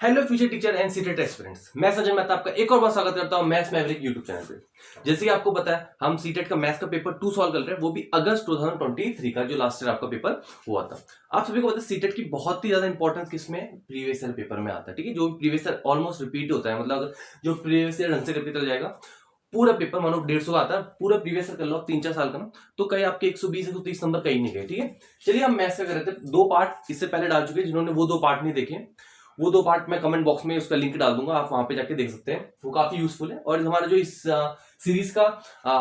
Hello future teacher and CTET aspirants, मैं संजय मेहता आपका एक और बार स्वागत करता हूं मैथ्स मैवरिक यूट्यूब चैनल पे। जैसे कि आपको पता है हम सीटेट का मैथ्स का पेपर 2 सॉल्व कर रहे हैं, वो भी अगस्त 2023 का जो लास्ट ईयर आपका पेपर हुआ था। आप सभी को पता है सीटेट की बहुत ही ज्यादा इंपॉर्टेंस किसमें, प्रीवियस ईयर पेपर में आता है। ठीक है, जो प्रीवियस ईयर ऑलमोस्ट रिपीट होता है, मतलब जो प्रीवियस ईयर ढंग से करके चल जाएगा पूरा पेपर, मानो 150 का आता है पूरा प्रीवियस ईयर कर लो आप 3-4 साल का ना, तो कहीं आपके 120-130 नंबर कहीं नहीं गए। ठीक है, चलिए हम मैथ्स का कर रहे थे। 2 पार्ट इससे पहले डाल चुके हैं, जिन्होंने वो 2 पार्ट नहीं देखे वो 2 पार्ट मैं कमेंट बॉक्स में उसका लिंक डाल दूंगा, आप वहां पे जाके देख सकते हैं, वो काफी यूजफुल है। और हमारा जो इस सीरीज का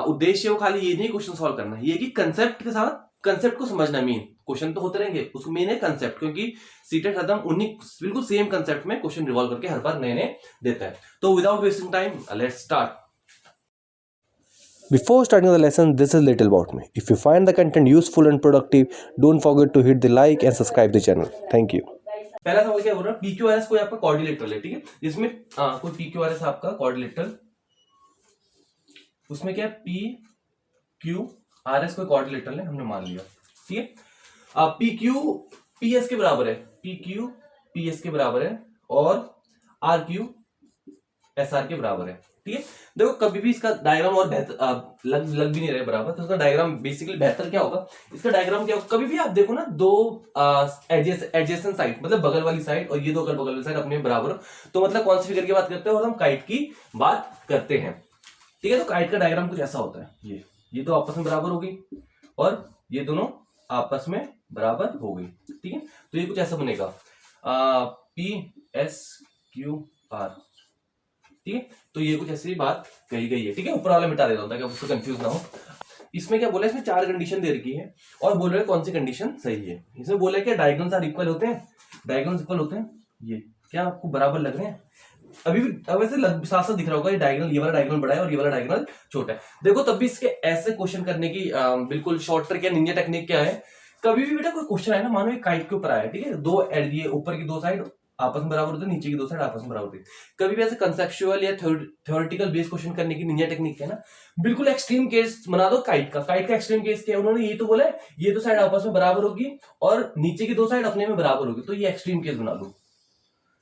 उद्देश्य है वो खाली ये नहीं क्वेश्चन सॉल्व करना, ये कि कंसेप्ट के साथ कंसेप्ट को समझना। मेन क्वेश्चन तो होते रहेंगे, उसको मेन है कंसेप्ट, क्योंकि सीटेट खत्म उन्हीं बिल्कुल सेम कंसेप्ट में क्वेश्चन रिवॉल्व करके हर बार नए नए देता है। तो without wasting time let's start. Before starting the lesson, this is little about me. If you find the content useful and productive, don't forget to hit the like and subscribe the channel. Thank you. पहला सवाल क्या बोल रहा है, PQRS कोई आपका coordinator है। ठीक है, जिसमें कोई PQRS आपका कोऑर्डिनेटर, उसमें क्या PQRS कोई कोऑर्डिनेटर है, हमने मान लिया। ठीक है, PQ PS के बराबर है, PQ PS के बराबर है और RQ SR के बराबर है। ठीक है, देखो कभी भी इसका डायग्राम और बेहतर लग भी नहीं रहे बराबर, तो इसका डायग्राम बेसिकली बेहतर क्या होगा, इसका डायग्राम क्या होगा, कभी भी आप देखो ना दो एडजेसेंट साइड, मतलब बगल वाली साइड और ये दो बगल वाली साइड अपने बराबर हो, तो मतलब कौन सी फिगर की बात करते हैं, और हम काइट की बात करते हैं। ठीक है, तो काइट का डायग्राम कुछ ऐसा होता है, ये तो आपस में बराबर हो गई और ये दोनों आपस में बराबर हो गई। ठीक है, तो ये कुछ ऐसा बनेगा PSQR। ठीक है, तो ये कुछ ऐसी बात कही गई है। ठीक है, ऊपर वाला मिटा देता हूं ताकि आपको कंफ्यूज ना हो। इसमें क्या बोला, इसमें 4 कंडीशन दे रखी है और बोल रहे हैं कौन सी कंडीशन सही है। इसमें बोला है कि डायगोनल्स आर इक्वल होते हैं, डायगोनल्स इक्वल होते हैं, ये क्या आपको बराबर लग रहे हैं? अभी भी वैसे साथ साथ दिख रहा होगा, ये डायगोनल, ये वाला डायगोनल बड़ा है और ये वाला डायगोनल छोटा है। देखो तब भी इसके ऐसे क्वेश्चन करने की बिल्कुल शॉर्ट ट्रिक या निंजा टेक्निक क्या है, कभी भी बेटा कोई क्वेश्चन है ना, मानो एक काइट के ऊपर आया, ठीक है, ये ऊपर की 2 साइड आपस में बराबर होते हैं, नीचे की 2 साइड आपस में बराबर होती है। कभी भी ऐसे कंसेप्चुअल या थ्योरेटिकल बेस्ड क्वेश्चन करने की निंजा टेक्निक है ना, बिल्कुल एक्सट्रीम केस बना दो काइट का एक्सट्रीम केस क्या है, उन्होंने ये तो बोला है ये 2 साइड आपस में बराबर होगी और नीचे की 2 साइड अपने में बराबर होगी, तो ये एक्सट्रीम केस बना लो।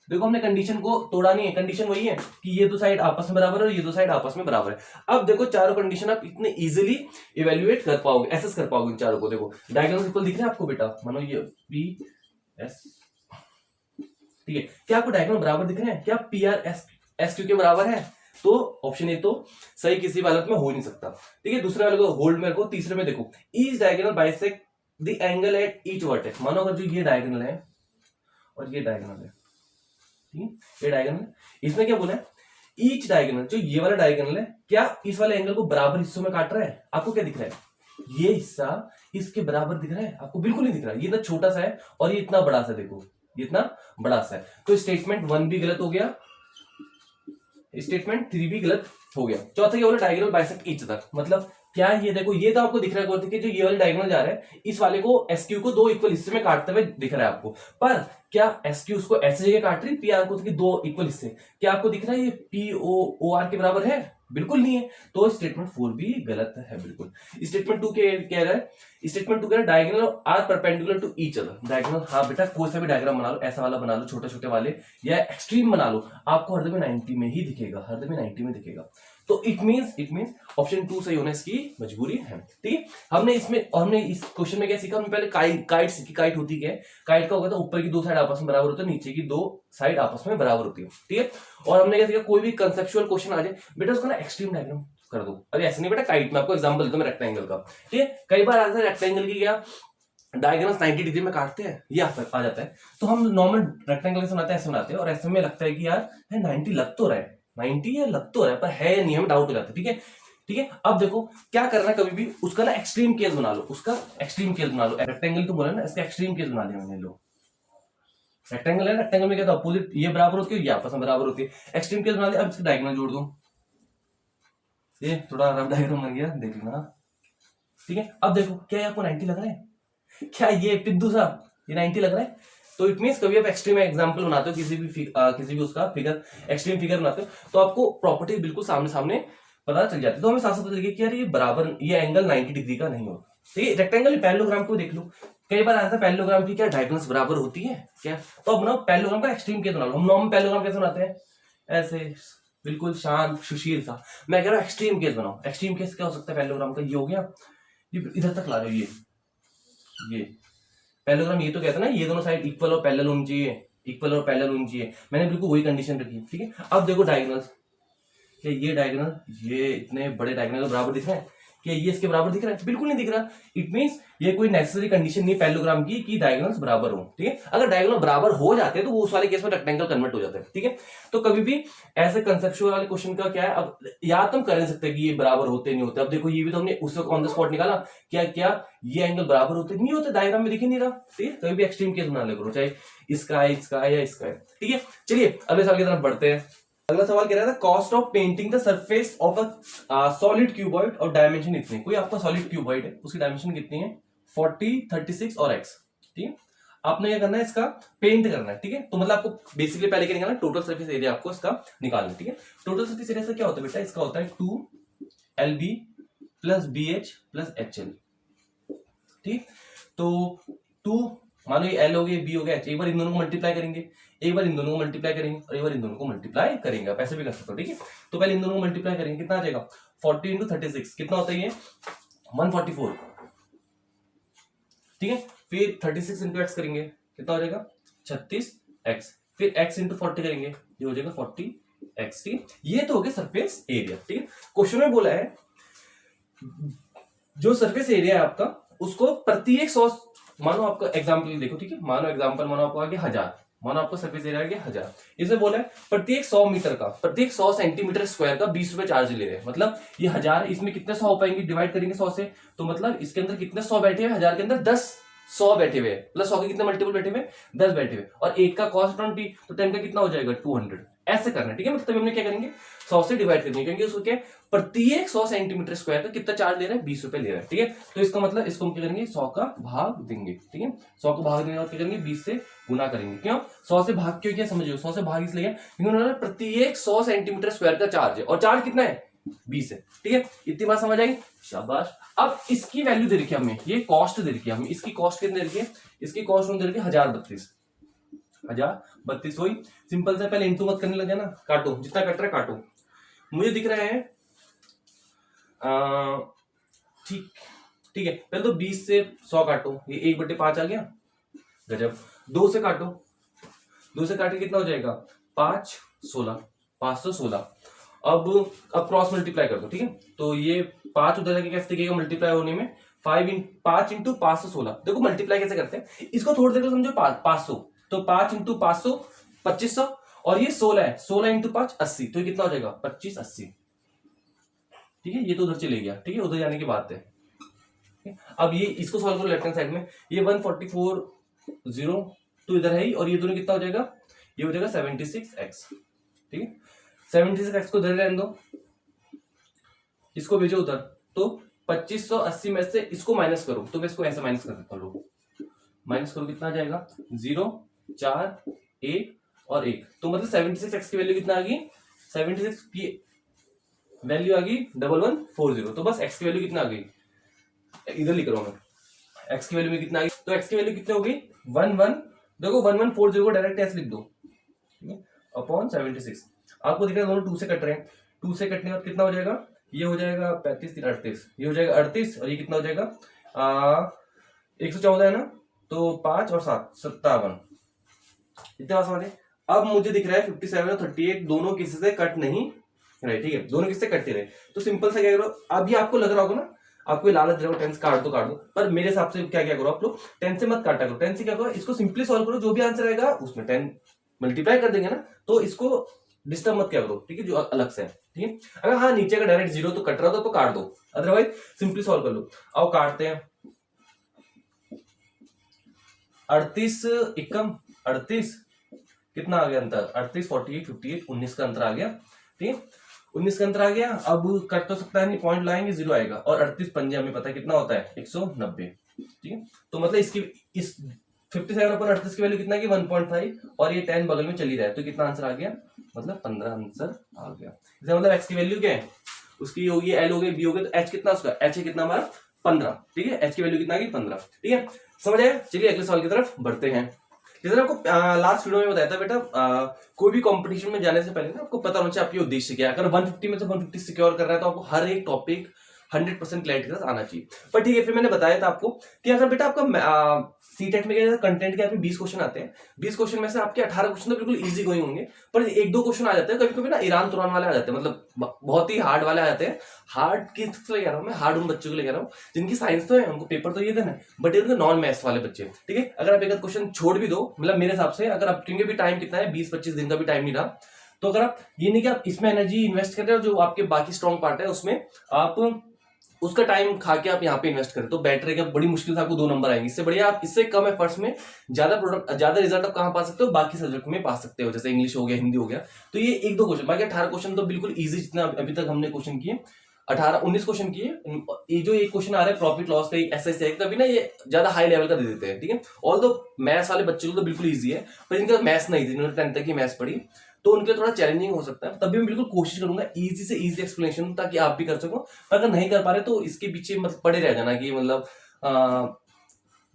देखो हमने कंडीशन को तोड़ा नहीं है, कंडीशन वही है कि ये 2 साइड आपस में बराबर है और ये 2 साइड आपस में बराबर है। अब देखो चारों कंडीशन आप इतने इजीली इवेल्युएट कर पाओगे, एसेस कर पाओगे इन चारों को। देखो डायगोनल इक्वल दिख रहे हैं आपको बेटा, मानो ये PS, ठीक है, क्या आपको डायगोनल बराबर दिख रहे हैं, क्या PR SQ के बराबर है? तो ऑप्शन ए तो सही किसी भी हालत में हो नहीं सकता। ठीक है, दूसरे वाले को होल्ड में रखो, तीसरे में देखो each diagonal bisect the angle at each vertex. मानो अगर जो ये डायगोनल है और ये डायगोनल है, ये डायगोनल, इसमें क्या बोला है, ईच डायगोनल, जो ये वाला डायगोनल है क्या इस वाले एंगल को बराबर हिस्सों में काट रहा है? आपको क्या दिख रहा है, ये हिस्सा इसके बराबर दिख रहा है? आपको बिल्कुल नहीं दिख रहा, ये इतना छोटा सा है और ये इतना बड़ा सा, देखो ये इतना बड़ा सा है। तो स्टेटमेंट 1 भी गलत हो गया, स्टेटमेंट 3 भी गलत हो गया। चौथा क्या बोला, डायगोनल बाइसेक्ट ईच अदर, मतलब क्या ये देखो, ये तो आपको दिख रहा है कि जो ये वाले डायगोनल जा रहा है इस वाले को SQ को 2 इक्वल हिस्से में काटते हुए दिख रहा है आपको, पर क्या SQ उसको ऐसे जगह काट रही PR को 2 इक्वल हिस्से, क्या आपको दिख रहा है ये POR के बराबर है? बिल्कुल नहीं है। तो स्टेटमेंट 4 भी गलत है बिल्कुल। स्टेटमेंट 2 कह रहा है, स्टेटमेंट 2 कह रहा है diagonal are perpendicular to each other. Diagonal, हाँ बेटा कोई सा भी डायग्राम बना लो, ऐसा वाला बना लो, छोटे छोटे वाले या एक्सट्रीम बना लो, आपको हर में 90 में ही दिखेगा, हर में 90 में दिखेगा। तो इट मींस ऑप्शन 2 सही होना इसकी मजबूरी है। ठीक है, हमने इस क्वेश्चन में क्या सीखा, हमने पहले काइट सीखी। काइट होती क्या है, काइट का होगा तो ऊपर की 2 साइड आपस में बराबर होती है, नीचे की 2 साइड आपस में बराबर होती है। ठीक है, और हमने क्या सीखा, कोई भी कंसेप्चुअल क्वेश्चन आ जाए बेटा उसका ना एक्सट्रीम डायग्राम कर दो। अरे ऐसे नहीं बेटा, काइट में आपको एग्जांपल देता हूं रेक्टेंगल का। ठीक है, कई बार आता है रेक्टेंगल की क्या डायगोनल्स 90 डिग्री में काटते हैं, ये आ जाता है, तो हम नॉर्मल रेक्टेंगल कैसे बनाते हैं, ऐसे बनाते हैं, और ऐसे में लगता है कि यार 90 लग तो रहा है, 90 या लग तो रहा है, पर है या नहीं, हमें डाउट हो जाता है। ठीक है, ठीक है, अब देखो क्या करना है, कभी भी उसका ना एक्सट्रीम केस बना लो, उसका एक्सट्रीम केस बना लो। रेक्टेंगल तो बोला ना, इसका एक्सट्रीम केस बना दिया मैंने। लो रेक्टेंगल है, रेक्टेंगल में क्या था, अपोजिट ये बराबर होती है, ये आपस में बराबर होती है, एक्सट्रीम केस बना दिया। अब इसका डायगोनल जोड़ दो, ये थोड़ा रफ डायग्राम बन गया, देख लेना। ठीक है, अब देखो क्या आपको 90 लग रहा है, क्या ये पिद्दू सा ये 90 लग रहा है? तो इट मींस कभी आप एक्सट्रीम एग्जांपल बनाते हो, किसी भी उसका फिगर, एक्सट्रीम फिगर बनाते हो, तो आपको प्रॉपर्टी बिल्कुल सामने सामने पता चल जाती है। तो हमें साथ साथ लगे कि यार ये बराबर, ये एंगल 90 डिग्री का नहीं होगा। ठीक है, रेक्टेंगल पैरेललोग्राम को देख लो, कई बार आता है पैरेललोग्राम की क्या डायगोनल्स बराबर होती है क्या, तो अब ना पैरेललोग्राम का एक्सट्रीम केस बना लो। हम नॉर्मल पैरेललोग्राम कैसे बनाते हैं, ऐसे बिल्कुल शांत सुशील सा। मैं कह रहा हूँ एक्सट्रीम केस बनाओ। एक्सट्रीम केस क्या हो सकता है पैरेललोग्राम का, ये हो गया, ये इधर तक ला रहे हो, ये पैरेललोग्राम ये तो कहता है ना ये दोनों साइड इक्वल और पैरेलल होनी चाहिए, इक्वल और पैरेलल होनी चाहिए। मैंने बिल्कुल वही कंडीशन रखी है, ठीक है। अब देखो डायगोनल्स, क्या ये डायगोनल, ये इतने बड़े डायगोनल बराबर दिख रहे हैं, क्या ये इसके बराबर दिख रहा है, बिल्कुल नहीं दिख रहा। इट मींस ये कोई नेसेसरी कंडीशन नहीं पैरेललोग्राम की कि डायगोनल्स बराबर हो, ठीक है। अगर डायगोनल बराबर हो जाते हैं तो वो उस वाले केस में रेक्टेंगल कन्वर्ट हो जाता है, ठीक है। तो कभी भी ऐसे कंसेप्चुअल वाले क्वेश्चन का क्या है, अब याद तुम कर नहीं सकते कि ये बराबर होते नहीं होते। अब देखो ये भी तो हमने उस वक्त ऑन द स्पॉट निकाला, क्या क्या ये एंगल बराबर होते नहीं होते, डायग्राम में दिख ही नहीं रहा, ठीक है। कभी भी एक्सट्रीम केस बना ले करो, चाहे इसका है, इसका है या इसका है, ठीक है। चलिए अगले सवाल की तरफ बढ़ते हैं। अगला सवाल कह रहा था cost of painting the surface of a solid cuboid और डायमेंशन इतनी। कोई आपका सॉलिड क्यूबॉइड है, उसकी डायमेंशन कितनी है 40, 36 और x, ठीक है। आपने क्या करना है, इसका पेंट करना है, ठीक है। तो मतलब आपको बेसिकली पहले क्या निकालना है, टोटल सरफेस एरिया आपको इसका निकालना है, ठीक है। टोटल सरफेस एरिया से क्या होता है बेटा, इसका होता है 2LB plus BH plus HL, ठीक। तो 2 मानो ये L हो गया, B हो गया H, एक बार इन दोनों को मल्टीप्लाई करेंगे, एक बार इन दोनों को मल्टीप्लाई करेंगे और एक बार इन दोनों को मल्टीप्लाई करेंगे। आप ऐसे भी कर सकते हो, ठीक है। तो पहले इन दोनों को मल्टीप्लाई करेंगे, कितना आ जाएगा 40 इंटू 36, कितना होता है ये 144, ठीक है। फिर 36 इंटू एक्स करेंगे, कितना हो जाएगा 36x, फिर x इंटू 40 करेंगे, ये हो जाएगा 40x, ठीक है। ये तो हो गया सरफेस एरिया, ठीक है। क्वेश्चन में बोला है जो सरफेस एरिया है आपका उसको प्रत्येक 100, मानो आपका एग्जाम्पल देखो, ठीक है। मानो एग्जाम्पल, मानो आपको आ गया 1000, मानो आपको सरफेस एरिया आ गया 1000। इसमें बोला है प्रत्येक 100 मीटर का, प्रत्येक 100 सेंटीमीटर स्क्वायर का 20 रुपए चार्ज ले रहे हैं। मतलब ये 1000 है, इसमें कितने 100 हो पाएंगे, डिवाइड करेंगे 100 से, तो मतलब इसके अंदर कितने 100 बैठे हुए, 1000 के अंदर 10 100 बैठे हुए, प्लस 100 के कितने मल्टीपल बैठे हुए 10 बैठे हुए, और एक का कॉस्ट 20, तो 10 का कितना हो जाएगा 200। ऐसे करना है, ठीक है। मतलब हमने क्या करेंगे 100 से डिवाइड करेंगे, क्योंकि उसको क्या प्रत्येक 100 सेंटीमीटर स्क्वायर का कितना चार्ज ले रहा है 20 रुपए ले रहा है, ठीक है। तो इसका मतलब इसको हम क्या करेंगे 100 का भाग देंगे, ठीक है। 100 का भाग देने और क्या करेंगे 20 से गुना करेंगे। क्यों 100 से भाग, क्यों क्या समझिए 100 से भाग इसलिए क्योंकि उन्होंने प्रत्येक 100 सेंटीमीटर स्क्वायर का चार्ज है, और चार्ज कितना है 20 है, ठीक है। इतनी बात समझ आई, शाबाश। अब इसकी वैल्यू दे रखी है हमें, ये कॉस्ट दे रखी है हमें, इसकी कॉस्ट कितनी दे रखी है, इसकी कॉस्ट दे रखी है 1032 वही सिंपल से, पहले इंटू मत करने लगे ना, काटो जितना कट रहा है काटो। मुझे दिख रहा है ठीक, ठीक है। पहले तो 20 से 100 काटो, ये 1/5 आ गया, गजब। 2 से काटो, 2 से काटे कितना हो जाएगा 5 16, 516। अब क्रॉस मल्टीप्लाई कर दो, ठीक है। तो ये 5 उधर जाके कैसे दिखेगा मल्टीप्लाई होने में, 5 इंटू 516। देखो मल्टीप्लाई कैसे करते हैं, इसको थोड़ी देर समझो 500, तो 5 इंटू 500 2500, और ये 16 है, 16 इंटू 5 80, तो ये कितना हो जाएगा 2580, ठीक है। ये तो उधर चले गया, ठीक है, उधर जाने की बात है। अब ये इसको सॉल्व करो लेफ्ट हैंड साइड में, ये 144 तो इधर है ही, और ये दोनों कितना हो जाएगा, ये हो जाएगा 76x, ठीक है। 76x को इधर रहने दो, इसको भेजो उधर, तो 2580 में से इसको माइनस करो, तो मैं इसको ऐसे माइनस कर देता हूँ, माइनस करो कितना आ जाएगा 0 4 1 और 1, तो मतलब 76x की वैल्यू कितना आ गई, 76 की वैल्यू आ गई 1140। तो बस x की वैल्यू कितना आ गई, इधर लिख रहा हूं मैं, x की वैल्यू में कितना आ गई, तो x की वैल्यू कितनी हो गई 11, देखो 1140 को डायरेक्ट ऐसे लिख दो, अपॉन 76। आपको दिख रहा है दोनों 2 से कट रहे हैं, 2 से कटने के बाद कितना हो जाएगा, ये हो जाएगा 35 38, ये हो जाएगा 38, और ये कितना हो जाएगा 114 है ना, तो 5 और 7 57, इतने बात समझे। अब मुझे दिख रहा है 57 और 38 दोनों किसी से कट नहीं रहे, ठीक है, दोनों किसी से कटते रहे, तो सिंपल से क्या करो, अभी आपको लग रहा होगा ना, आपको लालच रहा 10 काट दो, पर मेरे हिसाब से क्या करो आप लोग 10 से मत काटा करो, 10 से क्या करो, इसको सिंपली सॉल्व करो, जो भी आंसर आएगा उसमें 10 मल्टीप्लाई कर देंगे ना, तो इसको डिस्टर्ब मत क्या करो, ठीक है, जो अलग से है, ठीक है। अगर हाँ नीचे का डायरेक्ट 0 तो कट रहा हो तो काट दो, अदरवाइज सिंपली सॉल्व कर लो। आओ काटते हैं, 38 एकम 38, कितना आ गया अंतर 38 48 58 19 का अंतर आ गया, ठीक है, 19 का अंतर आ गया। अब कट तो सकता है नहीं, पॉइंट लाएंगे 0 आएगा, और 38 पंजे हमें पता है कितना होता है 190, ठीक है। तो मतलब इसकी इस 57 अपन 38 की वैल्यू कितना की 1.5, और ये 10 बगल में चली रहा है, तो कितना आंसर आ गया, मतलब 15 आंसर आ गया। इसका मतलब x की वैल्यू क्या है, उसकी होगी L हो गई B हो गई, तो h कितना उसका h है कितना हमारा 15, ठीक है, h की वैल्यू कितना आ गई 15, ठीक है। समझ आया? चलिए अगले सवाल की तरफ बढ़ते हैं। जैसे आपको लास्ट वीडियो में बताया था बेटा, कोई भी कंपटीशन में जाने से पहले ना आपको पता होना चाहिए आपकी उद्देश्य क्या है। अगर 150 में से 150 सिक्योर कर रहा है तो आपको हर एक टॉपिक 100% क्लैरिटी के साथ आना चाहिए। पर ठीक है, फिर मैंने बताया था आपको कि अगर बेटा आपका सीटेट में क्या कंटेंट के आपके 20 क्वेश्चन आते हैं, 20 क्वेश्चन में से आपके 18 क्वेश्चन तो बिल्कुल इजी गोइंग होंगे, पर एक दो क्वेश्चन आ जाते हैं कभी कभी ना ईरान तुरान वाले आ जाते हैं, मतलब बहुत ही हार्ड वाले आ जाते हैं। हार्ड किस लिए कह रहा हूँ मैं, हार्ड उन बच्चों के लिए कह रहा हूँ जिनकी साइंस तो है, उनको पेपर तो ये देना है, बट इनके नॉन मैथ्स वाले बच्चे, ठीक है। अगर आप एक क्वेश्चन छोड़ भी दो, मतलब मेरे हिसाब से अगर आप, क्योंकि भी टाइम कितना है, 20-25 दिन का भी टाइम नहीं रहा, तो अगर आप ये नहीं कि आप इसमें एनर्जी इन्वेस्ट कर रहे हो, जो आपके बाकी स्ट्रॉन्ग पार्ट है उसमें आप उसका टाइम खा के आप यहाँ पे इन्वेस्ट करें तो बेटर है कि बड़ी मुश्किल से आपको 2 नंबर आएंगे। इससे बढ़िया आप इससे कम एफर्ट्स में ज्यादा रिजल्ट आप कहाँ पा सकते हो, बाकी सब्जेक्ट में पा सकते हो, जैसे इंग्लिश हो गया, हिंदी हो गया। तो ये 1-2 क्वेश्चन, बाकी 18 क्वेश्चन तो बिल्कुल इजी, जितना अभी तक हमने क्वेश्चन किए 18-19 क्वेश्चन किए। ये जो एक क्वेश्चन आ रहा है प्रॉफिट लॉस का, एसएससी का भी ना, ये ज्यादा हाई लेवल का दे देते हैं, ठीक है। ऑल दो मैथ्स वाले बच्चों को तो बिल्कुल ईजी है, पर इनका मैथ्स नहीं थी, इन्होंने 10th तक की मैथ्स पढ़ी, तो उनके लिए थोड़ा चैलेंजिंग हो सकता है। तभी मैं बिल्कुल कोशिश करूंगा इजी से इजी एक्सप्लेनेशन, ताकि आप भी कर सको। पर अगर नहीं कर पा रहे तो इसके पीछे मतलब पड़े रह जाना कि मतलब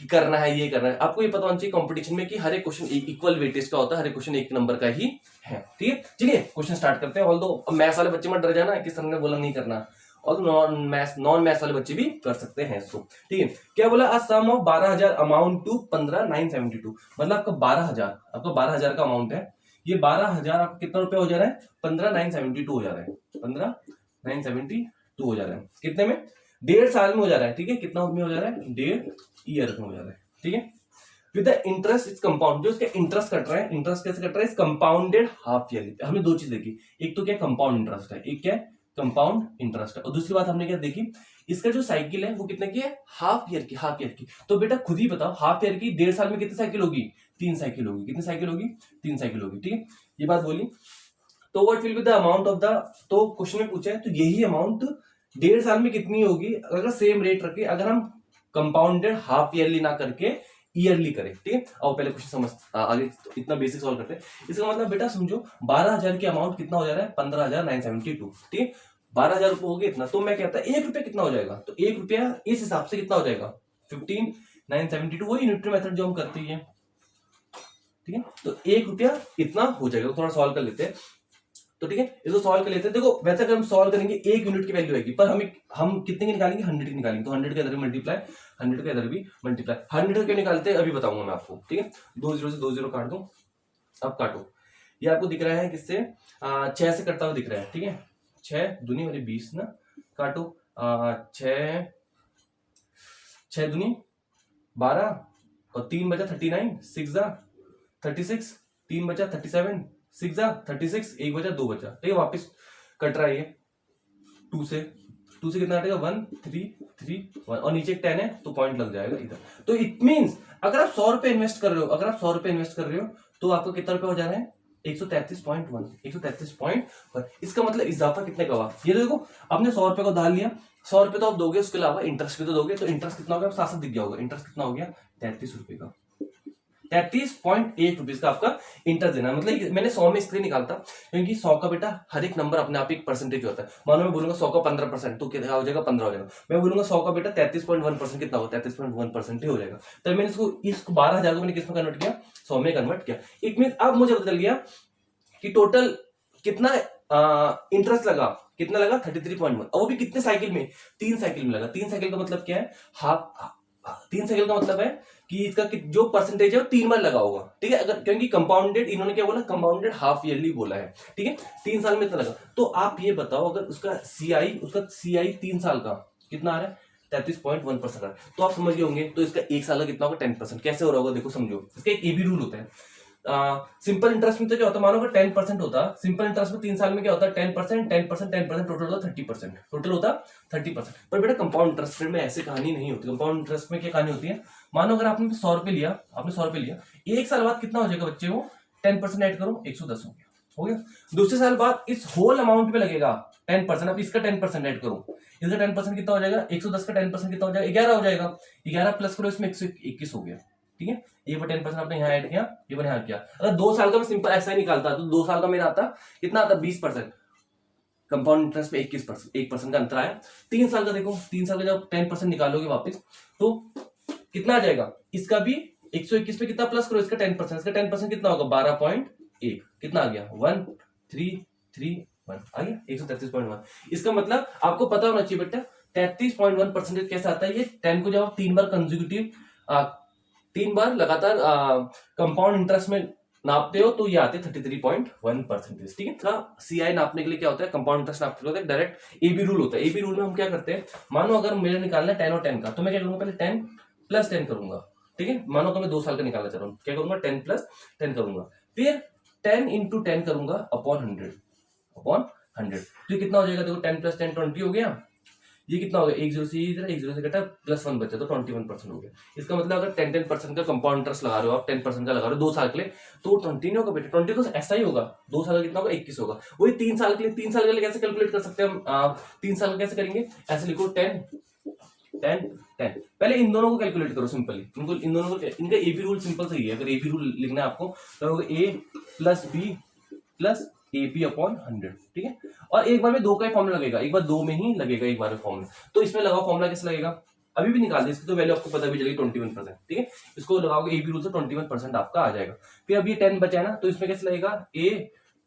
करना है, ये करना है। आपको ये पता होना चाहिए कंपटीशन में कि हर एक क्वेश्चन इक्वल वेटेज का होता है, हर एक क्वेश्चन 1 नंबर का ही है, ठीक है। चलिए क्वेश्चन स्टार्ट करते हैं। ऑल दो मैथ्स वाले बच्चे मत डर जाना कि सर ने बोला नहीं करना, और नॉन मैथ्स वाले बच्चे भी कर सकते हैं इसको, ठीक है। क्या बोला, अ सम ऑफ 12,000 अमाउंट टू 15,972, मतलब आपका 12,000 का अमाउंट है। ये 12,000 आपको कितना रुपया हो जा रहा है, 15,972 हो जा रहा है, 15,972 हो जा रहा है। कितने में, 1.5 साल में हो जा रहा है, ठीक है। कितना में हो जा रहा है, 1.5 ईयर में हो जा रहा है, ठीक है। With the interest is compound, जो इसका इंटरेस्ट कट रहा है, इंटरेस्ट कैसे कट रहा है, इस कंपाउंडेड हाफ ईयरली। हमने 2 चीज देखी, एक तो क्या कंपाउंड इंटरेस्ट है, एक क्या है कंपाउंड इंटरेस्ट है, और दूसरी बात हमने क्या देखी, इसका जो साइकिल है वो कितने की है, हाफ ईयर की। तो बेटा खुद ही बताओ, हाफ ईयर की 1.5 साल में कितनी साइकिल होगी, 3 साइकिल होगी। कितनी साइकिल होगी, 3 साइकिल होगी, ठीक है। ये बात बोली। तो what will be the amount of the, तो क्वेश्चन में पूछा है तो यही अमाउंट 1.5 साल में कितनी होगी, अगर सेम रेट रखे, अगर हम कंपाउंडेड हाफ ईयरली ना करके ईयरली करें, ठीक है। और पहले क्वेश्चन समझ आगे, तो इतना बेसिक सॉल्व करते हैं। इसका मतलब बेटा समझो 12,000 की अमाउंट कितना हो जा रहा है, 15,972, ठीक है। 12,000 रुपये हो गए इतना, तो मैं कहता है 1 रुपया कितना हो जाएगा, तो 1 रुपया इस हिसाब से कितना हो जाएगा, 15,972, वही न्यूटन मेथड जो हम करते हैं, ठीक है। तो 1 रुपया इतना हो जाएगा। तो थोड़ा सॉल्व कर लेते हैं, तो ठीक है, इसको सॉल्व कर लेते हैं। देखो वैसे अगर हम सॉल्व करेंगे 1 यूनिट की वैल्यू आएगी, पर हम कितने की निकालेंगे, 100 की निकालेंगे। तो 100 के इधर भी मल्टीप्लाई, 100 के इधर भी मल्टीप्लाई। 100 के निकालते हैं अभी बताऊंगा मैं आपको, ठीक है। 2 0 से 2 0 काट दो, अब काटो। ये आपको दिख रहा है किससे, 6 से कटता हुआ दिख रहा है, ठीक है। 6 दूनी वाली 20 ना, काटो। 6 दूनी 12 और 3 बचा 39, 6 जा 36, 3 बचा 37, 6 जा 36, 1 बचा 2 बचा, ठीक है। वापस कट रहा है ये 2 से कितना कटेगा, 1 3 3 1, और नीचे एक 10 है तो पॉइंट लग जाएगा इधर। तो इट मींस अगर आप 100 रुपए इन्वेस्ट कर रहे हो, तो आपको कितना रुपए हो जा रहा है, 133.1, 133.1। इसका मतलब इजाफा कितने का हुआ, ये देखो आपने 100 रुपए को डाल लिया, 100 रुपए तो आप दोगे, उसके अलावा इंटरेस्ट भी तो दोगे, तो इंटरेस्ट कितना हो गया, साथ साथ दिख गया होगा। इंटरेस्ट कितना हो गया, 33 रुपए का, 33.1 रुपीज का आपका इंटरेस्ट देना। मतलब मैंने 100 में इसलिए निकालता क्योंकि 100 का बेटा हर एक नंबर अपने आप एक परसेंटेज होता है। मानो मैं बोलूंगा 100 का 15%, तो कितना हो जाएगा, 15 हो जाएगा। मैं बोलूंगा 100 का बेटा 33.1% कितना होगा, 33.1% ही हो जाएगा। तो मैंने इसको 12,000 को मैंने किस में कन्वर्ट किया, 100 में कन्वर्ट किया। इट मीन अब मुझे पता चल गया कि टोटल कितना इंटरेस्ट लगा, कितना लगा 33.1, और वो भी कितने साइकिल में, 3 साइकिल में लगा। 3 साइकिल का मतलब क्या है, हाफ 3 साइकिल का मतलब है कि इसका जो परसेंटेज है वो 3 बार लगा होगा, ठीक है। अगर क्योंकि कंपाउंडेड, इन्होंने क्या बोला, कंपाउंडेड हाफ ईयरली बोला है, ठीक है। 3 साल में इतना लगा। तो आप ये बताओ अगर उसका सीआई 3 साल का कितना आ रहा है, 33.1% आ रहा है, तो आप समझ गए होंगे। तो इसका 1 साल का कितना होगा, 10%। कैसे हो रहा होगा, देखो समझो। इसका एक एबी रूल होता है। सिंपल इंटरेस्ट में तो क्या होता है, मानो अगर 10% होता, सिंपल इंटरेस्ट में 3 साल में क्या होता है, 10%, टोटल होता 30%, टोटल होता 30%। पर बेटा कंपाउंड इंटरेस्ट में ऐसी कहानी नहीं होती। कंपाउंड इंटरेस्ट में क्या कहानी होती है, मानो अगर आपने 100 रुपए लिया, 1 साल बाद कितना हो जाएगा बच्चे, वो 10% ऐड करो, 110 हो गया। दूसरे साल बाद इस होल अमाउंट में लगेगा 10%। अब इसका 10% ऐड करो, इसका 10% कितना हो जाएगा, 110 का 10% कितना हो जाएगा, 11 हो जाएगा। 11 प्लस करो, इसमें 121 हो गया, ठीक है। ये 10% आपने यहाँ ऐड किया, ये यहाँ किया। अगर 2 साल का मैं सिंपल ऐसा ही निकालता तो 2 साल का मेरा आता कितना आता, 20%। कंपाउंड इंटरेस्ट में 21%, 1% का अंतर आया। 3 साल का देखो, 3 साल का जब 10% निकालोगे वापस, तो कितना आ जाएगा, इसका भी 121 पे कितना प्लस करो, इसका 10%, इसका 10% कितना होगा 12.1, कितना आ गया 1331 आ गया 133.1। इसका मतलब आपको पता होना चाहिए बेटा 33.1% कैसे आता है। ये 10 को जब आप 3 बार कंसेक्यूटिव 3 बार लगातार कंपाउंड इंटरेस्ट में नापते हो तो ये आते हैं 33.1%। ठीक है, इसका सीआई नापने के लिए क्या होता है, कंपाउंड इंटरेस्ट नापते होता है, डायरेक्ट एबी रूल होता है। एबी रूल में हम क्या करते हैं, मानो अगर मेरे निकालना है 10 और 10 का, तो मैं क्या करूंगा, पहले 10 + 10 करूंगा। ठीक है, मानो कि मैं 2 साल का निकालना चाह रहा हूँ, क्या करूंगा 10 + 10 करूंगा, फिर 10 × 10 करूंगा अपॉन 100। तो ये कितना हो जाएगा, देखो 10 + 10 20 हो गया। ये कितना हो गया, 1 0 से 1 0 से कटा +1 बचा तो 21% हो गया। इसका मतलब अगर 10% का कंपाउंड इंटरेस्ट लगा रहे हो आप, 10% का लगा रहे हो 2 साल के लिए, तो 20 नहीं होगा बेटा, 20 तो ऐसा ही होगा। 2 साल का कितना होगा 21 होगा। वही 3 साल के लिए, 3 साल के लिए कैसे कैलकुलेट कर सकते हैं हम, 3 साल का कैसे करेंगे, ऐसे लिखो 10 10 10। पहले इन दोनों को कैलकुलेट करो सिंपली, इनको इन दोनों को, इनका एबी रूल सिंपल सही है। अगर एबी रूल लिखना है आपको तो A + B + AP अपॉन 100। ठीक है, और एक बार में 2 का ही फॉर्मूला लगेगा, एक बार 2 में ही लगेगा एक बार में फॉर्मूला। तो इसमें लगाओ फॉर्मूला कैसे लगेगा, अभी भी निकाल दे, इसकी तो वैल्यू आपको पता भी चलेगी 21%। ठीक है, इसको लगाओगे एबी रूल से 21% आपका आ जाएगा। फिर अब ये 10 बचा है ना, तो इसमें कैसे लगेगा A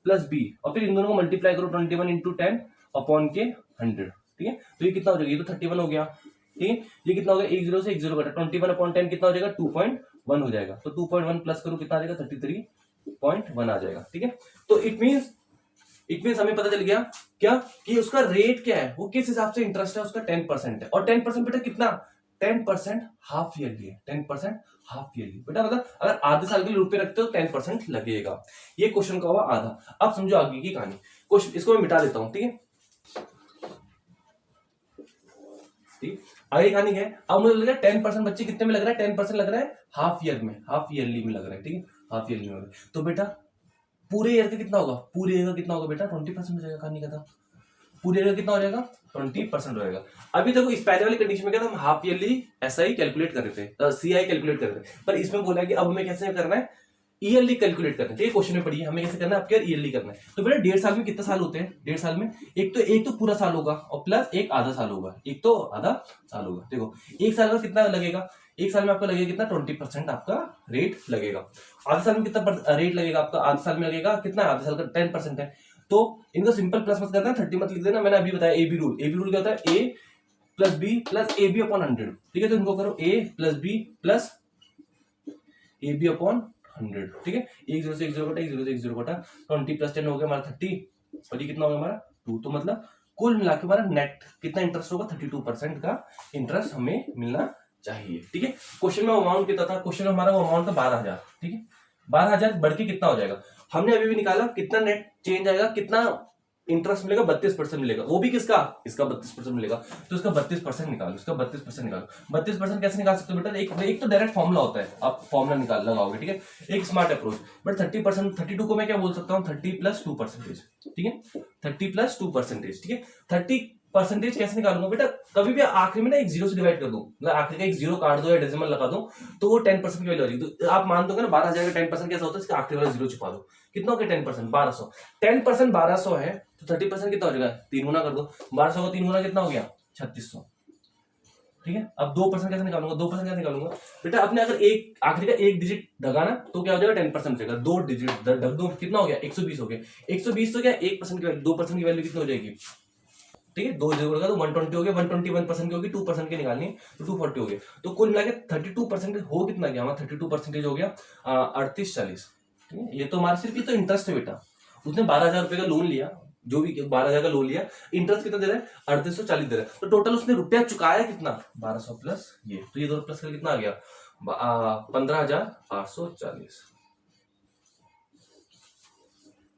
+ B, और फिर इन दोनों को मल्टीप्लाई करो 21 × 10 अपॉन के 100। ठीक है, तो ये कितना हो जाएगा, ये तो 31 हो गया। ठीक है, ये कितना हो गया, 1 0 से 1 0 कटा, 21 अपॉन 10 कितना हो जाएगा 2.1 हो जाएगा। तो 2.1 प्लस करो कितना आ जाएगा 33.1 आ जाएगा। ठीक है, तो इट मींस हमें पता चल गया क्या कि उसका रेट क्या है, वो किस हिसाब से इंटरेस्ट है, उसका 10% है। और 10% बेटा कितना, 10% हाफ ईयरली है, 10% हाफ ईयरली बेटा, मतलब अगर आधे साल के लिए रुपए रखते हो 10% लगेगा। ये क्वेश्चन का हुआ आधा। अब समझो आगे की कहानी, क्वेश्चन इसको मैं मिटा देता हूं। ठीक है, आगे कहानी क्या है, अब मुझे लग रहा है 10% बच्चे कितने में लग रहा है, 10% लग रहा है हाफ ईयर में, हाफ ईयरली में लग रहा है। ठीक है, हाफ ईयरली में। तो बेटा पूरे ईयर का कितना होगा, पूरे ईयर का कितना होगा बेटा 20% हो जाएगा। कहानी का था पूरे ईयर का कितना हो जाएगा 20% हो जाएगा। अभी देखो इस पहले वाली कंडीशन में क्या था, हम हाफ ईयरली ऐसा ही कैलकुलेट कर रहे थे, सीआई कैलकुलेट कर रहे थे, पर इसमें बोला कि अब हमें कैसे करना है, ईयरली कैलकुलेट करना है। ठीक है, क्वेश्चन में पढ़िए हमें कैसे करना है, आपके ईयरली करना है। तो बेटा 1.5 साल में कितने साल होते हैं, 1.5 साल में एक तो पूरा साल होगा और प्लस एक आधा साल होगा, एक तो आधा साल होगा। देखो 1 साल का कितना लगेगा, 1 साल में आपका लगेगा कितना 20% आपका रेट लगेगा। आधा साल में कितना रेट लगेगा आपका, आधा साल में लगेगा कितना, आधा साल का 10% है। तो इनको सिंपल प्लस मत करना, 30 मत लिख देना। मैंने अभी बताया एबी रूल, एबी रूल क्या होता है, A + B + AB अपॉन 100। ठीक है, तो इनको करो A + B + AB अपॉन 100। ठीक है, 1 0 से 1 0 कटा, 1 0 से 1 0 कटा, 20 + 10 हो गया हमारा 30, और ये कितना हो गया हमारा 2। तो मतलब कुल मिला के हमारा नेट कितना इंटरेस्ट होगा, 32% का इंटरेस्ट हमें मिलना चाहिए। ठीक है, क्वेश्चन में अमाउंट कितना था, क्वेश्चन में हमारा अमाउंट था 12,000। ठीक है, 12,000 बढ़ के कितना हो जाएगा, हमने अभी भी निकाला कितना नेट चेंज आएगा, कितना इंटरेस्ट मिलेगा, 32% मिलेगा। वो भी किसका, इसका 32% मिलेगा। तो इसका 32% निकालो, इसका 32% निकालो। 32% कैसे निकाल सकते हो बेटा, एक तो डायरेक्ट फॉर्मूला होता है, आप फॉर्मूला निकाल लगाओगे। ठीक है, एक स्मार्ट अप्रोच। बट 30%, 32 को मैं क्या बोल सकता हूँ, 30 + 2%। ठीक है, 30 + 2%। ठीक है, 30% कैसे निकालूंगा बेटा, कभी भी आखिरी में ना एक 0 से डिवाइड कर दूं, मतलब आखिरी का एक 0 काट दो या डेसिमल लगा दो, तो वो 10% की वैल्यू आ जाएगी। तो आप मान दोगे ना 12,000 का 10% कैसा होता है, इसका आखिरी वाला 0 छुपा दो, कितना हो गया 10%, 1200। 10% 1200 है, तो 30% कितना हो जाएगा, 3 गुना कर दो, 1200 का 3 गुना कितना हो गया 3600। ठीक है, अब 2% कैसे निकालूंगा, 2% कैसे निकालूंगा बेटा, अपने अगर एक आखिरी का एक डिजिट ढगा ना तो क्या हो जाएगा 10% हो जाएगा। 2 डिजिट ढक दो कितना हो गया 120 हो गया। 120 तो क्या 1% की वैल्यू, 2% की वैल्यू कितनी हो जाएगी। ठीक है, 2 0 तो 120 हो गया, 121% की होगी, 2% की निकालनी है तो 240 हो गया। तो कुल मिला के 32% हो कितना गया हमारा, 32% हो गया 3840। ठीक है, ये तो हमारा सिर्फ ये तो इंटरेस्ट है बेटा, उसने 12,000 रुपए का लोन लिया, जो भी 12,000 का लोन लिया, इंटरेस्ट कितना दे रहा है 3840 दे रहा है। तो टोटल उसने रुपया चुकाया कितना 1200 प्लस ये, तो ये दोनों प्लस करके कितना आ गया 15,840।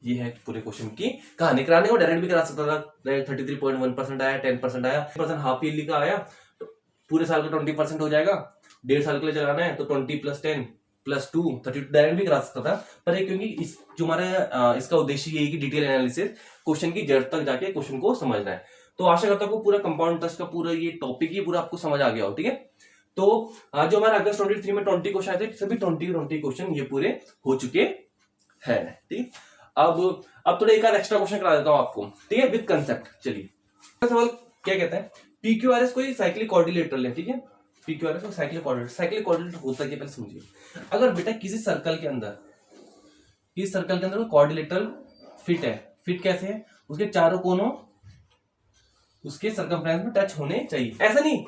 ये है पूरे क्वेश्चन की कहानी। कराने को डायरेक्ट भी करा सकता था, 33.1% आया, 10% आया, % हाफ ईयरली का आया, तो पूरे साल का 20% हो जाएगा। 1.5 साल के लिए चलाना है तो 20 + 10 + 2 32 डायरेक्ट भी करा सकता था, पर ये क्योंकि इस जो हमारा इसका उद्देश्य ये है कि डिटेल एनालिसिस क्वेश्चन की जड़ तक जाके क्वेश्चन को समझना है। तो आशा करता हूँ पूरा कंपाउंड इंटरेस्ट का पूरा ये टॉपिक ही पूरा आपको समझ आ गया हो। ठीक है, तो जो हमारा अगस्त 23 में 20 क्वेश्चन आए थे, सभी 20 क्वेश्चन ये पूरे हो चुके हैं। ठीक, अब थोड़ा एक एक्स्ट्रा क्वेश्चन करा देता हूं आपको। ठीक है, विद कंसेप्ट। चलिए सवाल क्या कहता है, PQRS कोई साइक्लिक कोऑर्डिनेटर ले। ठीक है, PQRS और साइक्लिक कोऑर्डिनेटर। साइक्लिक कोऑर्डिनेटर होता क्या पहले समझिए। अगर बेटा किसी सर्कल के अंदर कोऑर्डिनेटर फिट है, फिट कैसे है, उसके चारों कोनों उसके सर्कमफ्रेंस में टच होने चाहिए। ऐसा नहीं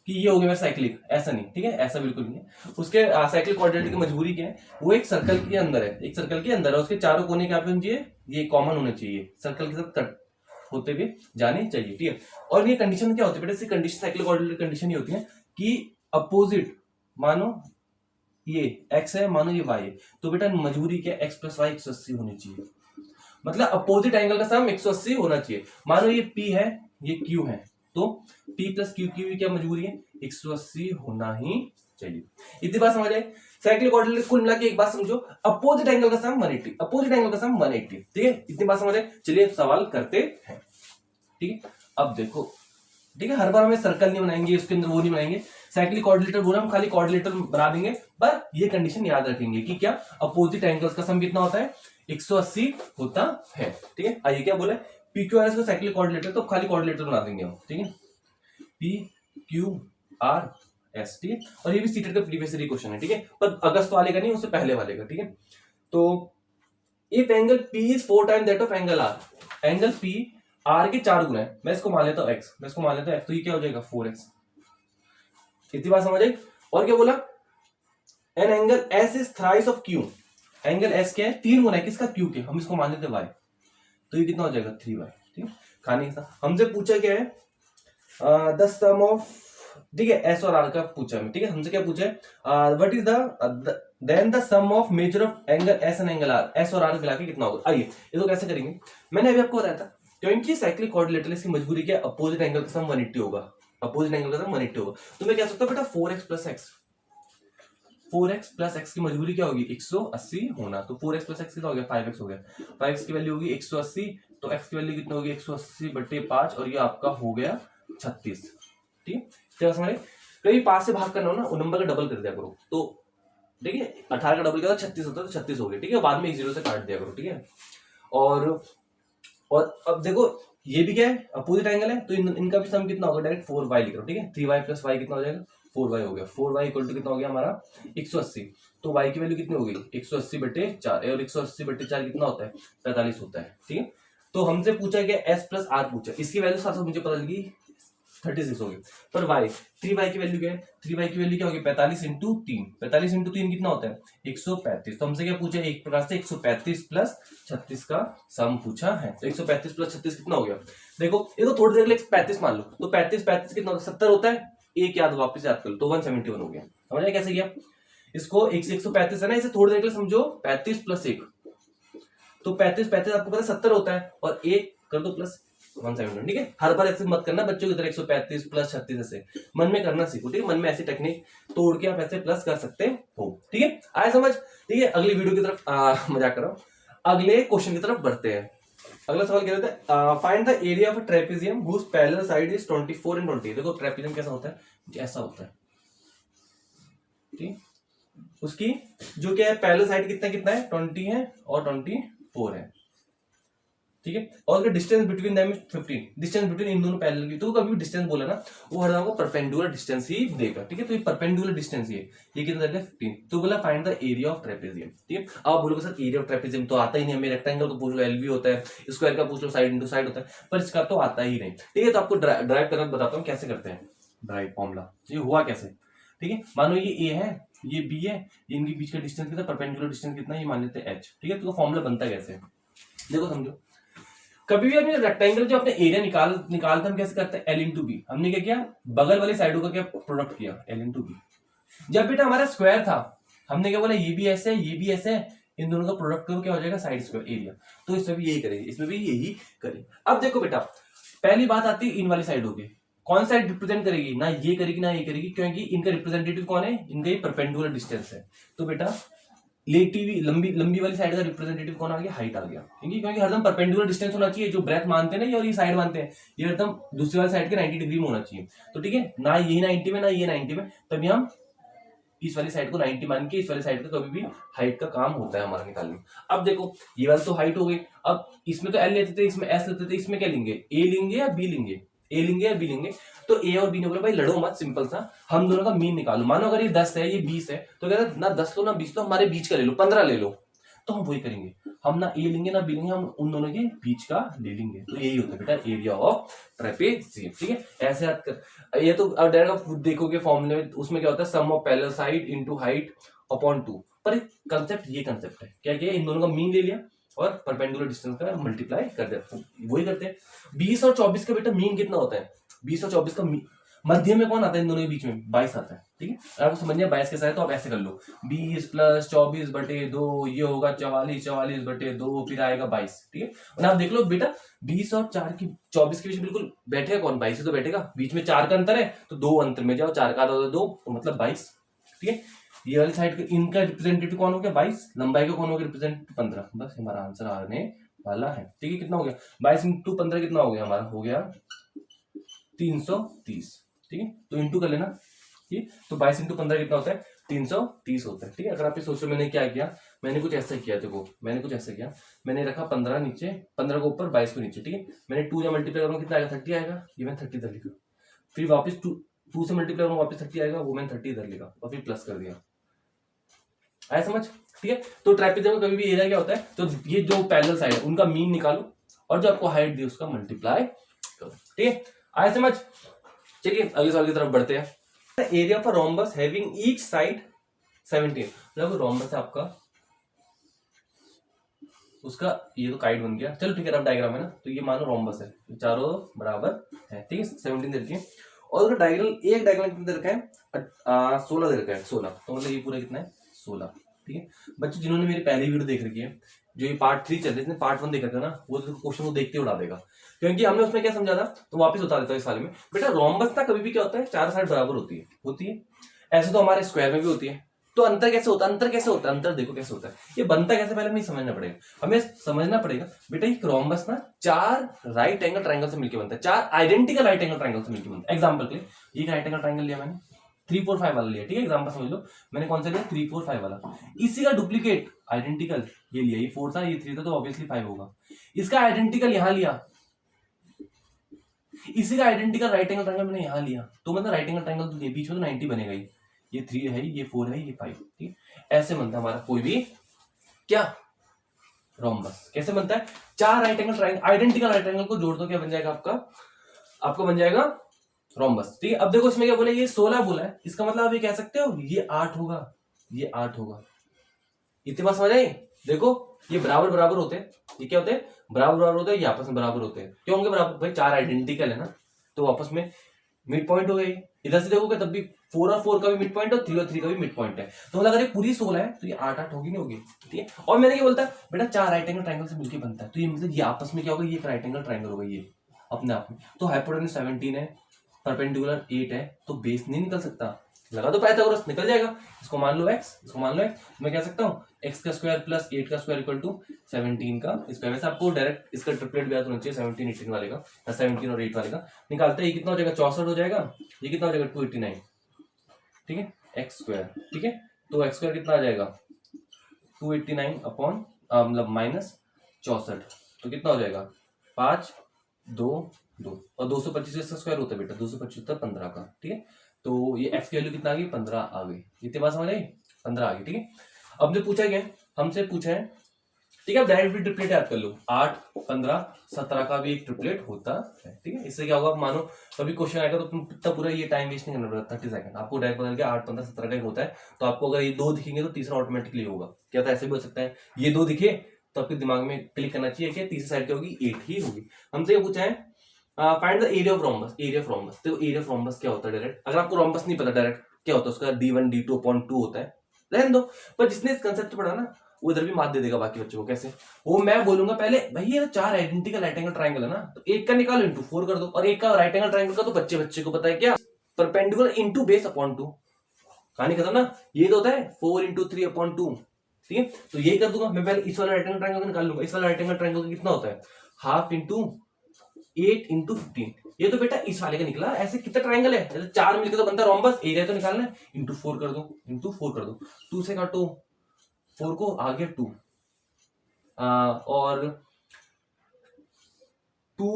कि ये हो गया मेरा साइक्लिक, ऐसा नहीं, ठीक है, ऐसा बिल्कुल नहीं है। उसके साइक्लिक कोऑर्डिनेटर की मजबूरी क्या है, वो एक सर्कल के अंदर है, एक सर्कल के अंदर है, उसके चारों कोने क्या होने चाहिए, ये कॉमन होने चाहिए, सर्कल के साथ कट होते हुए जाने चाहिए, ठीक है। और ये कंडीशन क्या होती है बेटा, इसकी कंडीशन साइक्लिक कोऑर्डिनेटर कंडीशन ये होती है कि अपोजिट, मानो ये x है, मानो ये y है, तो बेटा मजबूरी क्या, x प्लस वाई 180 होनी चाहिए। मतलब अपोजिट एंगल का सम 180 होना चाहिए। मानो ये P है, ये Q है, तो P प्लस Q की क्या मजबूरी है, 180 होना ही चाहिए। इतनी बात समझ आए। साइक्लिक कोऑर्डिनेटर कुल मिला के एक बात समझो, अपोजिट एंगल का सम 180, अपोजिट एंगल का सम 180, ठीक है। इतनी बात समझ आए। चलिए सवाल करते हैं, ठीक है। अब देखो, ठीक है, हर बार हमें सर्कल नहीं बनाएंगे, उसके अंदर वो नहीं बनाएंगे, साइक्लिक कोऑर्डिनेटर बोला, हम खाली कोऑर्डिनेटर बना देंगे, पर ये कंडीशन याद रखेंगे कि क्या अपोजिट एंगल्स का सम कितना होता है, 180 होता है, ठीक है। आइए क्या बोला, PQRS का साइक्लिक कोऑर्डिनेटर, तो खाली कोऑर्डिनेटर बना देंगे हम, ठीक है, PQRS, ठीक है। और ये भी सीटेट का प्रीवियस ईयर क्वेश्चन है, ठीक है, पर अगस्त वाले का नहीं, उससे पहले वाले का, ठीक है। तो if angle P is 4 time that of angle R, angle P R के 4 गुना है, मैं इसको मान लेता हूं x, मैं इसको मान लेता हूं x, तो ये क्या हो जाएगा 4x। इतनी बात समझ आई। और क्या बोला, an angle S is thrice of Q, angle S क्या है, 3 गुना है किसका, Q के, हम इसको मान लेते हैं y, तो ये कितना हो जाएगा 3y, ठीक है। खाने का हमसे पूछा क्या है, द सम ऑफ, ठीक है, S और R का पूछा है, ठीक है, हमसे क्या पूछा है, what is then the sum of measure of angle S and angle R, S और R मिला के कितना होगा। आइए ये तो कैसे करेंगे, मैंने अभी आपको बताया था, क्योंकि साइक्लिक कोऑर्डिनेटर इसकी मजबूरी क्या, अपोजिट एंगल का सम 180 होगा, अपोजिट एंगल का सम 180 होगा, तो मैं क्या सकता हूं बेटा 4x plus x, 4x plus x की मजबूरी क्या होगी, 180 होना, तो 4x प्लस x कितना हो गया, 5x हो गया, 5x की वैल्यू होगी 180, तो x की वैल्यू कितना होगी 180/5, और ये आपका हो गया 36, ठीक है। क्या समझ, कभी 5 से भाग करना हो ना, वो नंबर का डबल कर दिया करो, तो ठीक है, 18 का डबल किया 36 होता है, तो 36 हो गया, ठीक है, बाद में 0 से काट दिया करो, ठीक है। और अब देखो ये भी क्या है, अपोजिट एंगल है, तो इनका भी सम कितना होगा, डायरेक्ट 4y लिख रहा हूं, ठीक है, 3y प्लस y कितना हो जाएगा, 4y हो गया, 4y इक्वल टू कितना हो गया हमारा 180, तो y की वैल्यू कितनी हो गई 180/4, और 180/4 कितना होता है 45 होता है, ठीक है। तो हमसे पूछा गया s प्लस r पूछा, इसकी वैल्यू साथ साथ मुझे पता लगी 36 हो गई, पर y 3y की वैल्यू क्या है, 3y की वैल्यू क्या होगी 45 इंटू 3, 45 इंटू 3 कितना होता है 135, तो हमसे क्या पूछा, एक प्रकार से 135 प्लस 36 का सम पूछा है, तो 135 प्लस 36 कितना हो गया, देखो ये तो थोड़ी देर के लिए 35 मान लो, तो 35 कितना होता है 70 होता है, एक याद वापस याद कर लो, तो 171 हो गया, समझ आया कैसे किया इसको, 135 है ना, इसे थोड़ी देर के लिए समझो 35 प्लस 1, तो 35 आपको पता 70 होता है, और 1 कर दो प्लस 171, ठीक है। हर बार ऐसे मत करना बच्चों की तरह 135 प्लस 36 ऐसे मन में करना सीखो, ठीक है, मन में ऐसी टेक्निक तोड़ के आप ऐसे प्लस कर सकते हो, ठीक है, आया समझ, ठीक है। अगली वीडियो की तरफ मजाक कर रहा हूं, अगले क्वेश्चन की तरफ बढ़ते हैं। अगला सवाल क्या रहता है, find the area of a trapezium whose parallel side is 24 and 20। देखो ट्रेपेजियम कैसा होता है, ऐसा होता है, ठीक, उसकी जो क्या है पैरेलल साइड कितना है 20 है और 24 है, ठीक है, और उसका distance between them 15, distance between इन दोनों पैरेलल की, तो कभी भी डिस्टेंस बोला ना वो हर आपको परपेंडिकुलर डिस्टेंस ही देगा, ठीक है, तो ये परपेंडिकुलर डिस्टेंस ये कितना देगा 15, तो बोला find the area of trapezium, ठीक है। आप बोलोगे सर एरिया ऑफ ट्रेपेजियम तो आता ही नहीं, हमें रेक्टेंगल को पूछ लो एलवी होता है, स्क्वायर का पूछ लो साइड इंटू साइड होता है, पर इसका तो आता ही नहीं, ठीक है। तो आपको ड्राइव करना बताता हूँ कैसे करते हैं, ड्राइव फॉर्मूला ये हुआ कैसे, ठीक है, मानो ये ए है ये बी है, इनके बीच का डिस्टेंस कितना, परपेंडिकुलर डिस्टेंस कितना, ये मान लेते हैं एच, ठीक है। तो फॉर्मूला बनता है कैसे, देखो समझो, कभी भी अपने रेक्टेंगल जो अपने एरिया निकालते हम कैसे करते हैं, एल इंटू बी, हमने क्या किया बगल वाली साइडों का क्या प्रोडक्ट किया एल इंटू बी। जब बेटा हमारा स्क्वायर था हमने क्या बोला ये भी ऐसे है ये भी ऐसे है, इन दोनों का प्रोडक्ट करो क्या हो जाएगा साइड स्क्वायर एरिया, तो इसमें भी यही करेंगे, इसमें भी यही करेंगे। अब देखो बेटा पहली बात आती है इन वाली साइडों की, कौन साइड रिप्रेजेंट करेगी, ना ये करेगी ना ये करेगी, क्योंकि इनका रिप्रेजेंटेटिव कौन है, इनका ही परपेंडिकुलर डिस्टेंस है, तो बेटा लंबी वाली साइड का रिप्रेजेंटेटिव कौन आ गया, हाइट आ गया, क्योंकि हरदम परपेंडिकुलर डिस्टेंस होना चाहिए, जो ब्रेथ मानते हैं ना और ये साइड मानते हैं, ये हरदम दूसरी वाली साइड के 90 डिग्री में होना चाहिए, तो ठीक है, ना ये 90 में ना ये 90 में, तभी हम इस वाली साइड को 90 मान के इस वाली साइड का कभी भी हाइट का काम होता है हमारा निकालने में। अब देखो ये वाली तो हाइट हो गई, अब इसमें तो एल लेते थे, इसमें एस लेते थे, इसमें क्या लेंगे, ए लेंगे या बी लेंगे, ए लेंगे या बी लेंगे, तो ए और बी ने बोला भाई लड़ो मत, सिंपल सा, हम दोनों का मीन निकालो। मानो अगर ये 10 है, ये 20 है, तो कहते ना 10 लो ना 20 लो, हमारे बीच का ले लो, 15 ले लो। तो हम वही करेंगे, हम ना ए लेंगे ना बी लेंगे, हम उन दोनों के बीच का ले लेंगे। तो यही होता है बेटा एरिया ऑफ ट्रेपेजियम। ठीक है, ऐसे याद कर। ये तो अब डायरेक्ट आप देखोगे फॉर्मूले में, उसमें क्या होता है, sum of parallel side into height upon 2। पर कंसेप्ट ये कंसेप्ट है, क्या किया, इन दोनों का मीन ले लिया और परपेंडिकुलर डिस्टेंस का मल्टीप्लाई कर दिया, वही करते हैं। 20 और 24 का बेटा मीन कितना होता है, 20 और 24 का मध्य में कौन आता है इन दोनों के बीच में, 22 आता है। ठीक है, अगर आपको समझ में 22 कैसा है तो आप ऐसे कर लो, 20 प्लस 24/2, ये होगा 44, 44/2, फिर आएगा 22। ठीक है, और आप देख लो बेटा 20 और 4 की 24 के बीच बिल्कुल बैठेगा कौन, 22 ही तो बैठेगा। बीच में 4 का अंतर है तो 2 अंतर में जाओ, 4 का आधा 2 तो मतलब 22। ठीक है, ये वाली साइड इनका रिप्रेजेंटेटिव कौन हो गया, 22, लंबाई का कौन हो गया रिप्रेजेंटेटिव 15। बस हमारा आंसर आने वाला है। ठीक है, कितना हो गया, 22 इंटू 15 कितना हो गया हमारा, हो गया 330। ठीक है, तो इंटू कर लेना। ठीक, तो 22 इंटू 15 कितना होता है, 330 होता है। ठीक है, अगर आप ये सोचो मैंने क्या किया, मैंने कुछ ऐसा किया, देखो मैंने कुछ ऐसा किया, मैंने रखा 15 नीचे, 15 को ऊपर, 22 को नीचे। ठीक है, मैंने 2 या मल्टीप्लाई करूंगा कितना आएगा, 30 आएगा, ये मैंने 30 इधर लिखा, फिर वापस 2 से मल्टीप्लाई करूंगा वापस 30 आएगा, वो मैंने 30 इधर लिखा और फिर प्लस कर दिया। आया समझ। ठीक है, तो ट्रेपेजियम में कभी भी एरिया क्या होता है, तो ये जो पैरेलल साइड है उनका मीन निकालो और जो आपको हाइट दी उसका मल्टीप्लाई करो। ठीक है, आया समझ। चलिए अगले सवाल की तरफ बढ़ते हैं। Area for rhombus having each side 17, मतलब रोम्बस है आपका, उसका ये तो काइट बन गया। चलो ठीक है, रफ डायग्राम है ना, तो ये मानो रोम्बस है, चारों बराबर है। ठीक है, 17 दे रखी है, और अगर डायगोनल, एक डायगोनल कितना दे रखा है, 16 दे रखा है, 16, तो मतलब ये पूरा कितना है, 16। ठीक है बच्चों, जिन्होंने मेरी पहली वीडियो देख रखी है, जो ये पार्ट 3 चल रही है, पार्ट 1 देख रखा है ना, वो क्वेश्चन को देखते उड़ा देगा, क्योंकि हमने उसमें क्या समझा था, तो वापस बता देता हूँ इस साल में। बेटा रोम्बस ना कभी भी क्या होता है, 4 साइड बराबर होती है। ऐसे तो हमारे स्क्वायर में भी होती है, तो अंतर कैसे होता है, अंतर देखो कैसे होता है, ये बनता कैसे, पहले हमें समझना पड़ेगा, बेटा ये रोम्बस ना 4 राइट एंगल ट्रायंगल से मिलकर बनता है, 4 आइडेंटिकल राइट एंगल ट्रायंगल से मिलकर बनता है। एग्जांपल के लिए ये राइट एंगल ट्रायंगल लिया मैंने, 3 4 5 वाला लिया। ठीक है, एग्जांपल समझ लो, मैंने कौन सा लिया, 3 4 5 वाला, इसी का डुप्लीकेट आइडेंटिकल ये लिया, ये 4 था, ये 3 था, तो ऑब्वियसली 5 होगा। इसका आइडेंटिकल यहां लिया, इसी का आइडेंटिकल राइट एंगल ट्रायंगल मैंने यहां लिया, तो मतलब राइट एंगल ट्रायंगल तो बीच में तो 90 बनेगा ही, ये 3 है, ये 4 है, ये 5। ठीक है, ऐसे बनता है हमारा कोई भी क्या रोम्बस। कैसे बनता है, 4 right angle triangle, identical right angle को जोड़ दो, क्या बन जाएगा आपका बन जाएगा रोम्बस। ठीक है, अब देखो इसमें क्या बोला, ये 16 बोला है, इसका मतलब आप ये कह सकते हो ये 8 होगा, ये 8 होगा। इतनी बात समझ आई। देखो ये बराबर बराबर होते हैं, ये क्या होते हैं, बराबर बराबर होते हैं, ये आपस में बराबर होते हैं। क्यों होंगे बराबर, भाई 4 आइडेंटिकल है ना, तो आपस में मिड पॉइंट हो गई। इधर से देखोगे तब भी 4 और 4 का भी मिड पॉइंट है, 3 और 3 का भी मिड पॉइंट है, तो मतलब अगर ये पूरी 16 है तो ये 8 8 होगी, नहीं होगी। ठीक है, और मैंने क्या बोलता है बेटा, 4 राइट एंगल ट्रायंगल से मिलकर बनता है, तो ये मतलब ये आपस में क्या होगा, ये एक राइट एंगल ट्रायंगल होगा ये अपने आप में। तो हाइपोटेन्यूज 17 है, परपेंडिकुलर 8 है, तो बेस नहीं निकल सकता, लगा दो पाइथागोरस, निकल जाएगा। इसको मान लो x, इसको मान लो x, मैं कह सकता हूँ x का स्क्वायर प्लस 8 का स्क्वायर इक्वल टू 17 का स्क्वायर। वैसे आपको डायरेक्ट इसका ट्रिपलेट भी याद होना चाहिए, 17 18 वाले का, या 17 और 8 वाले का निकालते हैं, ये कितना हो जाएगा, 64 हो जाएगा, ये कितना हो जाएगा 289। ठीक है, एक्स स्क्वायर। ठीक है, तो एक्स स्क्वायर कितना आ जाएगा 289 अपॉन मतलब माइनस 64, तो कितना हो जाएगा 5 2 2, और 225 इसका स्क्वायर होता है बेटा, 225 होता है 15 का। ठीक है, तो ये एक्स की वैल्यू कितना आ गई, 15 आ गई। इतनी बात समझ आई, 15 आ गई। ठीक है, अब जो पूछा गया हमसे पूछा है, ठीक है, डायरेक्ट भी ट्रिपलेट याद कर लो, 8 15 17 का भी एक ट्रिपलेट होता है। ठीक है, इससे क्या होगा, मानो कभी क्वेश्चन आएगा तो तुम इतना पूरा ये टाइम वेस्ट नहीं करना पड़ेगा, 30 सेकंड आपको डायरेक्ट बदल के 8 15 17 का एक होता है, तो आपको अगर ये 2 दिखेंगे तो तीसरा ऑटोमेटिकली होगा। क्या था, ऐसे भी हो सकता है ये 2 दिखे तो आपके दिमाग में क्लिक करना चाहिए कि तीसरी साइड क्या होगी, 8 ही होगी। हमसे ये पूछा है find the area of rhombus, area of rhombus. तो एरिया ऑफ रोम्बस क्या होता है डायरेक्ट, अगर आपको रोम्बस नहीं पता डायरेक्ट क्या होता है, उसका d1 d2 अपॉन 2 होता है, रहने दो, पर जिसने इस कंसेप्ट पढ़ा ना वो इधर भी मात दे देगा बाकी बच्चों को। कैसे, वो मैं बोलूंगा पहले, भाई ये 4 आइडेंटिकल राइट एंगल ट्रायंगल है ना, तो एक का निकालो इंटू 4 कर दो, और एक का राइट एंगल ट्रायंगल का तो बच्चे को पता है क्या, परपेंडिकुलर इंटू बेस अपॉन 2, कहानी खत्म ना। ये तो होता है 4 इंटू 3 अपॉन 2। ठीक है, तो यही कर दूंगा मैं, पहले इस वाला राइट एंगल ट्रायंगल निकाल लूंगा, इस वाला राइट एंगल ट्रायंगल कितना होता है, हाफ इंटू 8 इंटू 15, ये तो बेटा इस वाले का निकला। ऐसे कितना ट्रायंगल है, जैसे 4 मिलकर तो बनता है रोम्बस, एरिया तो निकालना है, इंटू 4 कर दो, इंटू 4 कर दो, 2 से काटो 4 को, आ गया 2, और 2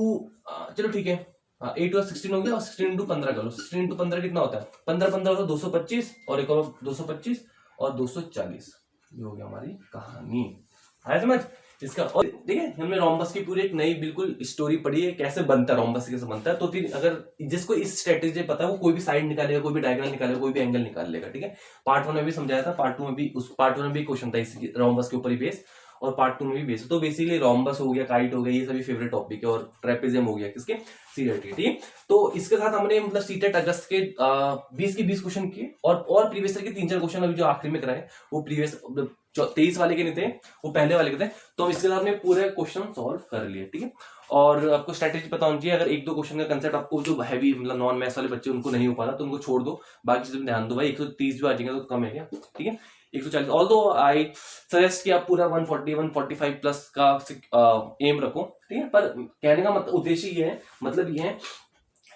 चलो ठीक है, हाँ 8 और 16 हो गया, और 16 इंटू 15 करो, 16 इंटू 15 कितना होता है, 15 होता है 225, और एक और 225 और 240, ये हो गया हमारी कहानी। है समझ इसका। और ठीक है, हमने रोम्बस की पूरी एक नई बिल्कुल स्टोरी पढ़ी है, कैसे बनता है रोम्बस, कैसे बनता है। तो फिर अगर जिसको इस स्ट्रेटेजी पता है वो कोई भी साइड निकालेगा, कोई भी डायग्राम निकालेगा, कोई भी एंगल निकाल लेगा। ठीक है, पार्ट 1 में भी समझाया था, पार्ट 2 में भी, उस पार्ट 1 में भी क्वेश्चन था इसी रोम्बस के ऊपर ही बेस, और पार्ट 2 में भी बेस। तो बेसिकली रोम्बस हो गया, काइट हो गया, ये सभी फेवरेट टॉपिक है, और ट्रेपेजियम हो गया किसके, सीटेट के। ठीक है, तो इसके साथ हमने मतलब सीटेट अगस्त के 20 के 20 क्वेश्चन किए, और प्रीवियस ईयर के 3-4 क्वेश्चन अभी जो आखिरी में कराए वो प्रीवियस 23 वाले के नहीं थे, वो पहले वाले के थे। तो इसके साथ हमने पूरे क्वेश्चन सॉल्व कर लिए। ठीक है, और आपको स्ट्रेटेजी पता होनी चाहिए। अगर 1-2 क्वेश्चन का कंसेप्ट आपको जो हैवी मतलब नॉन मैथ्स वाले बच्चे उनको नहीं हो पाता तो उनको छोड़ दो, बाकी चीजों में ध्यान दो भाई। 130 भी आ जाएंगे तो कम है क्या। ठीक है, 140, ऑल्दो आई सजेस्ट कि आप पूरा 140 145 प्लस का एम रखो। ठीक है, पर कहने का मतलब उद्देश्य ये है, मतलब ये है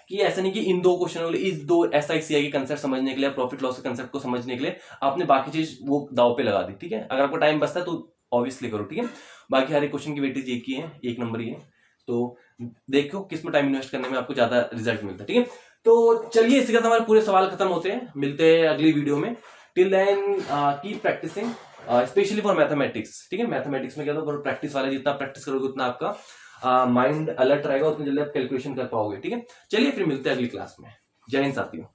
कि ऐसा नहीं कि इन 2 क्वेश्चनों के लिए, इस 2 SICI के कंसेप्ट समझने के लिए, प्रॉफिट लॉस के कंसेप्ट को समझने के लिए आपने बाकी चीज वो दाव पे लगा दी। ठीक है, अगर आपको टाइम बचता है तो ऑब्वियसली करो। ठीक है, बाकी हर एक क्वेश्चन की वेटेज एक ही है, 1 नंबर ही है, तो देखो किस में टाइम इन्वेस्ट करने में आपको ज्यादा रिजल्ट मिलता है। ठीक है, तो चलिए इसके साथ हमारे पूरे सवाल खत्म होते हैं, मिलते हैं अगली वीडियो में। Till then keep practising, specially for mathematics. ठीक है, मैथमेटिक्स में क्या था, प्रैक्टिस वाला, जितना प्रैक्टिस करोगे उतना आपका माइंड अलर्ट रहेगा, उतनी जल्दी आप कैलकुलेशन कर पाओगे। ठीक है, चलिए फिर मिलते हैं अगली क्लास में। जय हिंद साथियों।